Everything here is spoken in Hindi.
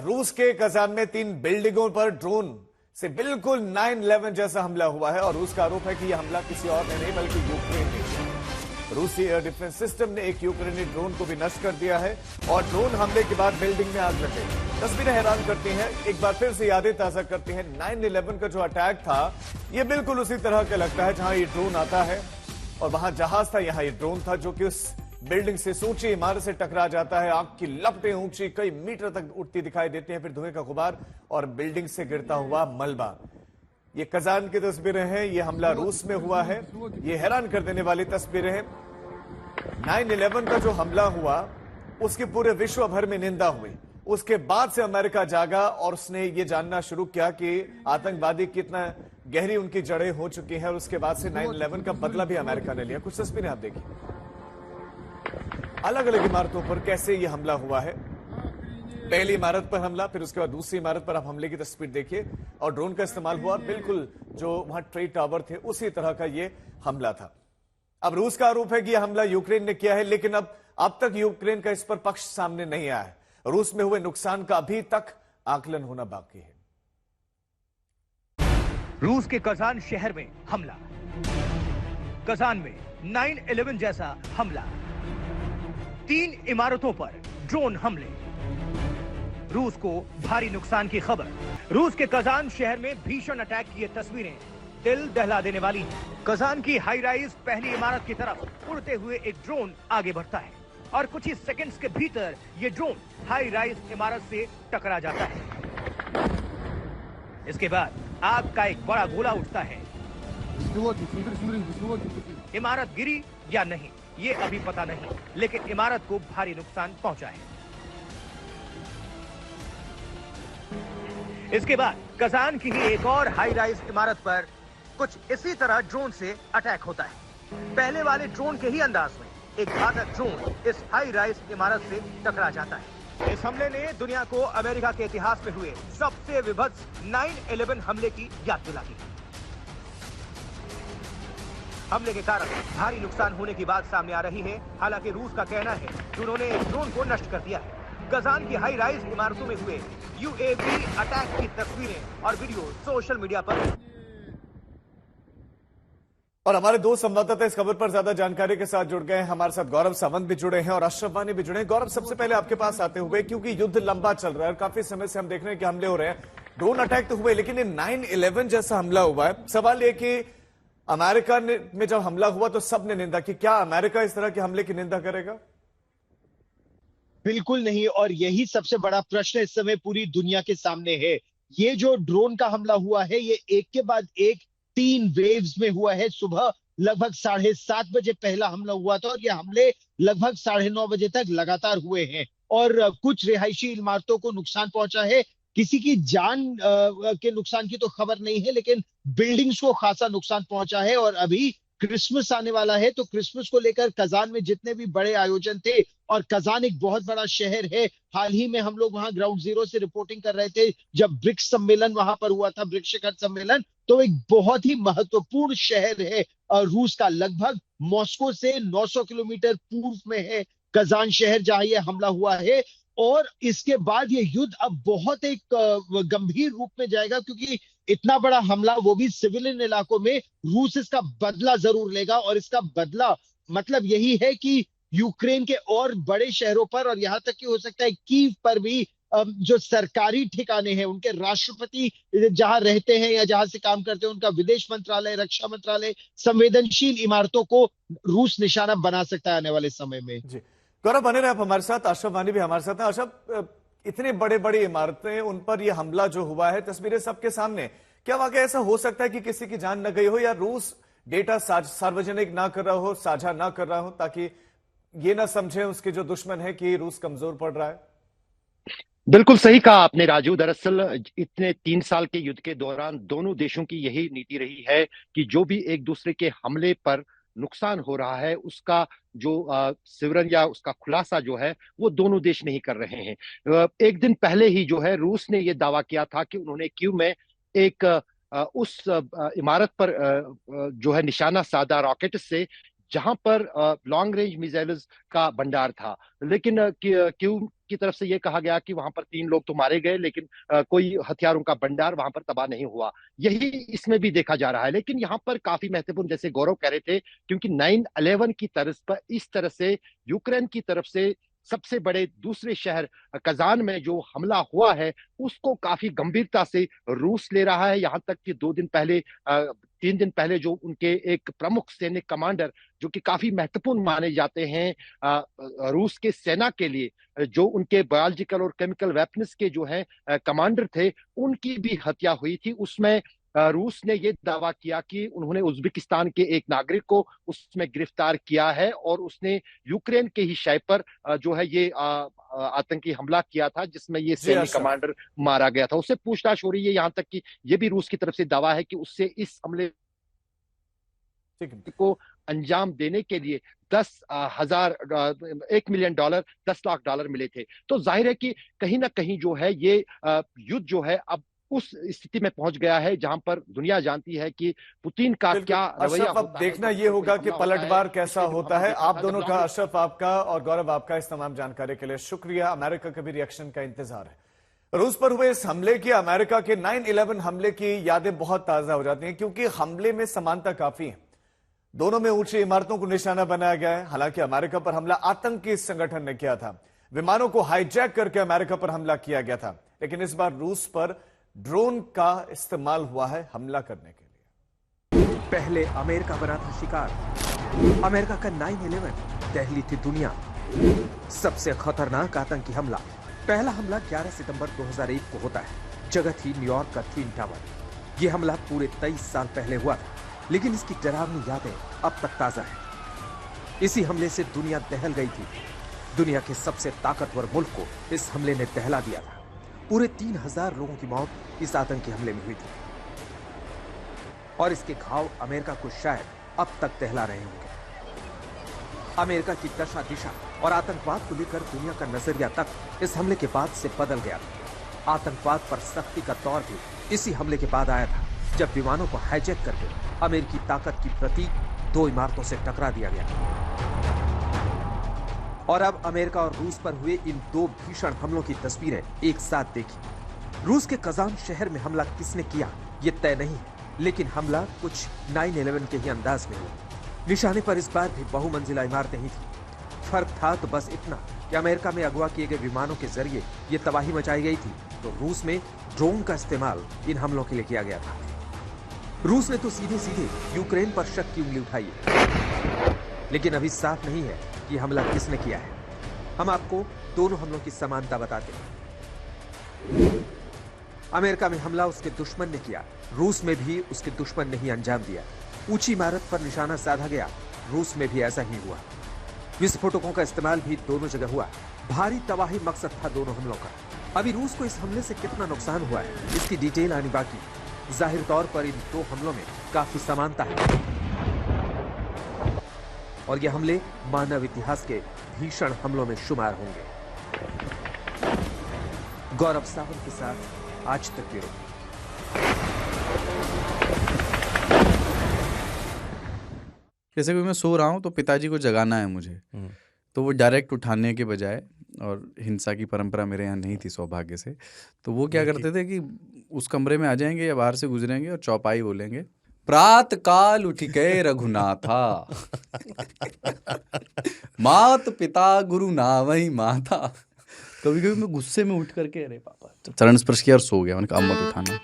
रूस के कजान में 3 बिल्डिंगों पर ड्रोन से बिल्कुल 9/11 जैसा हमला हुआ है और रूस का आरोप है कि यह हमला किसी और ने नहीं बल्कि यूक्रेन ने किया। रूसी एयर डिफेंस सिस्टम ने एक यूक्रेनी ड्रोन को भी नष्ट कर दिया है और ड्रोन हमले के बाद बिल्डिंग में आग लग गई। तस्वीरें हैरान करती हैं, एक बार फिर से यादें ताजा करती हैं। 9/11 का जो अटैक था यह बिल्कुल उसी तरह का लगता है जहां ये ड्रोन आता है और वहां जहाज था, यहां ये ड्रोन था जो कि उस बिल्डिंग से ऊंची इमारत से टकरा जाता है। आग की लपटें ऊंची कई मीटर तक उठती दिखाई देती हैं, फिर धुएं का गुबार और बिल्डिंग से गिरता हुआ मलबा। ये कजान की तस्वीरें हैं, ये हमला रूस में हुआ है। ये हैरान कर देने वाली तस्वीरें हैं। 9/11 का जो हमला हुआ उसकी पूरे विश्व भर में निंदा हुई। उसके बाद से अमेरिका जागा और उसने ये जानना शुरू किया कि आतंकवादी कितना गहरी उनकी जड़ें हो चुकी हैं और उसके बाद से 9/11 का बदला भी अमेरिका ने लिया। कुछ तस्वीरें आप देखिए, अलग अलग इमारतों पर कैसे यह हमला हुआ है। पहली इमारत पर हमला, फिर उसके बाद दूसरी इमारत पर आप हमले की तस्वीर देखिए और ड्रोन का इस्तेमाल हुआ। बिल्कुल जो वहां ट्रेड टावर थे उसी तरह का यह हमला था। अब रूस का आरोप है कि यह हमला यूक्रेन ने किया है, लेकिन अब तक यूक्रेन का इस पर पक्ष सामने नहीं आया है। रूस में हुए नुकसान का अभी तक आकलन होना बाकी है। रूस के कजान शहर में हमला, कजान में 9/11 जैसा हमला, 3 इमारतों पर ड्रोन हमले, रूस को भारी नुकसान की खबर। रूस के कजान शहर में भीषण अटैक की ये तस्वीरें दिल दहला देने वाली हैं। कजान की हाई राइज पहली इमारत की तरफ उड़ते हुए एक ड्रोन आगे बढ़ता है और कुछ ही सेकंड्स के भीतर ये ड्रोन हाई राइज इमारत से टकरा जाता है। इसके बाद आग का एक बड़ा गोला उठता है। इमारत गिरी या नहीं ये अभी पता नहीं, लेकिन इमारत को भारी नुकसान पहुंचा है। इसके बाद कजान की ही एक और हाई राइज इमारत पर कुछ इसी तरह ड्रोन से अटैक होता है। पहले वाले ड्रोन के ही अंदाज में एक घातक ड्रोन इस हाई राइज इमारत से टकरा जाता है। इस हमले ने दुनिया को अमेरिका के इतिहास में हुए सबसे विभत्स 9/11 हमले की याद दिला दी। हमले के कारण भारी नुकसान होने की बात सामने आ रही है। हालांकि रूस का कहना है कि उन्होंने एक ड्रोन को नष्ट कर दिया है। कजान की हाई राइज इमारतों में हुए यूएवी अटैक की तस्वीरें और वीडियो सोशल मीडिया पर। और हमारे 2 संवाददाता इस खबर पर ज्यादा जानकारी के साथ जुड़ गए हैं। हमारे साथ गौरव सावंत भी जुड़े हैं और अशरफ वानी भी जुड़े हैं। गौरव, सबसे पहले आपके पास आते हुए, क्योंकि युद्ध लंबा चल रहा है और काफी समय से हम देख रहे हैं कि हमले हो रहे हैं, ड्रोन अटैक तो हुए, लेकिन ये 9/11 जैसा हमला हुआ है। सवाल यह कि अमेरिका में जब हमला हुआ तो सबने निंदा की, क्या अमेरिका इस तरह के हमले की निंदा करेगा? बिल्कुल नहीं, और यही सबसे बड़ा प्रश्न इस समय पूरी दुनिया के सामने है। ये जो ड्रोन का हमला हुआ है ये एक के बाद एक 3 वेव्स में हुआ है। सुबह लगभग 7:30 बजे पहला हमला हुआ था और ये हमले लगभग 9:30 बजे तक लगातार हुए हैं और कुछ रिहायशी इमारतों को नुकसान पहुंचा है। किसी की जान के नुकसान की तो खबर नहीं है, लेकिन बिल्डिंग्स को खासा नुकसान पहुंचा है। और अभी क्रिसमस आने वाला है, तो क्रिसमस को लेकर कजान में जितने भी बड़े आयोजन थे, और कजान एक बहुत बड़ा शहर है। हाल ही में हम लोग वहां ग्राउंड जीरो से रिपोर्टिंग कर रहे थे जब ब्रिक्स सम्मेलन वहां पर हुआ था, ब्रिक्स शिखर सम्मेलन। तो एक बहुत ही महत्वपूर्ण शहर है रूस का, लगभग मॉस्को से 900 किलोमीटर पूर्व में है कजान शहर जहां ये हमला हुआ है। और इसके बाद ये युद्ध अब बहुत एक गंभीर रूप में जाएगा, क्योंकि इतना बड़ा हमला, वो भी सिविलियन इलाकों में, रूस इसका बदला जरूर लेगा। और इसका बदला मतलब यही है कि यूक्रेन के और बड़े शहरों पर, और यहां तक कि हो सकता है कीव पर भी, जो सरकारी ठिकाने हैं, उनके राष्ट्रपति जहां रहते हैं या जहां से काम करते हैं, उनका विदेश मंत्रालय, रक्षा मंत्रालय, संवेदनशील इमारतों को रूस निशाना बना सकता है आने वाले समय में। जी गौरव, बने रहे आप हमारे साथ। अशरफ वानी भी हमारे साथ है। अशरफ, इतने बड़े बड़ी इमारतें, उन पर यह हमला जो हुआ है, तस्वीरें सबके सामने, क्या वाकई ऐसा हो सकता है कि किसी की जान न गई हो या रूस डेटा सार्वजनिक ना कर रहा हो, साझा ना कर रहा हो, ताकि ये ना समझे उसके जो दुश्मन है कि रूस कमजोर पड़ रहा है? बिल्कुल सही कहा आपने राजू। दरअसल इतने 3 साल के युद्ध के दौरान दोनों देशों की यही नीति रही है कि जो भी एक दूसरे के हमले पर नुकसान हो रहा है उसका जो सिवरन या उसका खुलासा जो है वो दोनों देश नहीं कर रहे हैं। एक दिन पहले ही जो है रूस ने ये दावा किया था कि उन्होंने कीव में एक उस इमारत पर जो है निशाना साधा रॉकेट से, जहां पर लॉन्ग रेंज मिसाइल्स का भंडार था। लेकिन क्यों की तरफ से यह कहा गया कि वहां पर 3 लोग तो मारे गए, लेकिन कोई हथियारों का भंडार वहां पर तबाह नहीं हुआ। यही इसमें भी देखा जा रहा है। लेकिन यहाँ पर काफी महत्वपूर्ण, जैसे गौरव कह रहे थे, क्योंकि 9/11 की तर्ज पर इस तरह से यूक्रेन की तरफ से सबसे बड़े दूसरे शहर कजान में जो हमला हुआ है, उसको काफी गंभीरता से रूस ले रहा है। यहाँ तक कि 3 दिन पहले जो उनके एक प्रमुख सैनिक कमांडर, जो कि काफी महत्वपूर्ण माने जाते हैं रूस के सेना के लिए, जो उनके बायोलॉजिकल और केमिकल वेपन्स के जो है कमांडर थे, उनकी भी हत्या हुई थी। उसमें रूस ने यह दावा किया कि उन्होंने उज्बेकिस्तान के एक नागरिक को उसमें गिरफ्तार किया है और उसने यूक्रेन के ही शहर पर जो है ये आतंकी हमला किया था, जिसमें ये सैनिक कमांडर मारा गया था। उससे पूछताछ हो रही है। यहाँ तक कि ये भी रूस की तरफ से दावा है कि उससे इस हमले को अंजाम देने के लिए $1 मिलियन, $10 लाख मिले थे। तो जाहिर है कि कहीं ना कहीं जो है ये युद्ध जो है अब उस स्थिति में पहुंच गया है जहां पर दुनिया जानती है कि पुतिन का क्या रवैया होता है। अब देखना ये होगा कि पलटवार कैसा होता है। आप दोनों का, अशरफ आपका और गौरव आपका, इस तमाम जानकारी के लिए शुक्रिया। अमेरिका के भी रिएक्शन का इंतजार है। रूस पर हुए इस हमले की, अमेरिका के 9/11 हमले की यादें बहुत ताजा हो जाती हैं, क्योंकि हमले में समानता काफी है। दोनों में ऊंची इमारतों को निशाना बनाया गया है। हालांकि अमेरिका पर हमला आतंकी संगठन ने किया था, विमानों को हाईजैक करके अमेरिका पर हमला किया गया था, लेकिन इस बार रूस पर ड्रोन का इस्तेमाल हुआ है हमला करने के लिए। पहले अमेरिका बना था शिकार। अमेरिका का 9/11 दहली थी दुनिया। सबसे खतरनाक आतंकी हमला। पहला हमला 11 सितंबर 2001 को होता है। जगह थी न्यूयॉर्क का ट्विन टावर। यह हमला पूरे 23 साल पहले हुआ था, लेकिन इसकी डरावनी यादें अब तक ताजा है। इसी हमले से दुनिया दहल गई थी। दुनिया के सबसे ताकतवर मुल्क को इस हमले ने दहला दिया था। पूरे 3000 लोगों की मौत इस आतंकी हमले में हुई थी, और इसके घाव अमेरिका को शायद अब तक दहला रहे होंगे। अमेरिका की दशा दिशा और आतंकवाद को लेकर दुनिया का नजरिया तक इस हमले के बाद से बदल गया था। आतंकवाद पर सख्ती का दौर भी इसी हमले के बाद आया था, जब विमानों को हाईजैक करके अमेरिकी ताकत की प्रतीक 2 इमारतों से टकरा दिया गया। और अब अमेरिका और रूस पर हुए इन 2 भीषण हमलों की तस्वीरें एक साथ देखी। रूस के कजान शहर में हमला किसने किया ये तय नहीं है, लेकिन हमला कुछ 9/11 के ही अंदाज में हुआ। निशाने पर इस बार भी बहुमंजिला इमारतें ही थी। फर्क था तो बस इतना कि अमेरिका में अगवा किए गए विमानों के जरिए ये तबाही मचाई गई थी, तो रूस में ड्रोन का इस्तेमाल इन हमलों के लिए किया गया था। रूस ने तो सीधे सीधे यूक्रेन पर शक की उंगली उठाई है, लेकिन अभी साफ नहीं है कि हमला किसने किया है। हम आपको दोनों हमलों की समानता बताते हैं। अमेरिका में हमला उसके दुश्मन ने किया, रूस में भी उसके दुश्मन ने ही अंजाम दिया। ऊंची इमारत पर निशाना साधा गया, रूस में भी ऐसा ही हुआ। विस्फोटकों का इस्तेमाल भी दोनों जगह हुआ। भारी तबाही मकसद था दोनों हमलों का। अभी रूस को इस हमले से कितना नुकसान हुआ है, इसकी डिटेल आनी बाकी। जाहिर तौर पर इन 2 हमलों में काफी समानता है, और ये हमले मानव इतिहास के भीषण हमलों में शुमार होंगे। गौरव सावंत के साथ आज तक ब्यूरो। जैसे कि मैं सो रहा हूँ तो पिताजी को जगाना है मुझे, तो वो डायरेक्ट उठाने के बजाय, और हिंसा की परंपरा मेरे यहाँ नहीं थी सौभाग्य से, तो वो क्या करते थे कि उस कमरे में आ जाएंगे या बाहर से गुजरेंगे और चौपाई बोलेंगे, प्रात काल उठ के रघुनाथा मात पिता गुरु नावई माता। कभी कभी मैं गुस्से में उठ करके अरे पापा चरण स्पर्श किया और सो गया। मैंने कहा अब मत उठाना।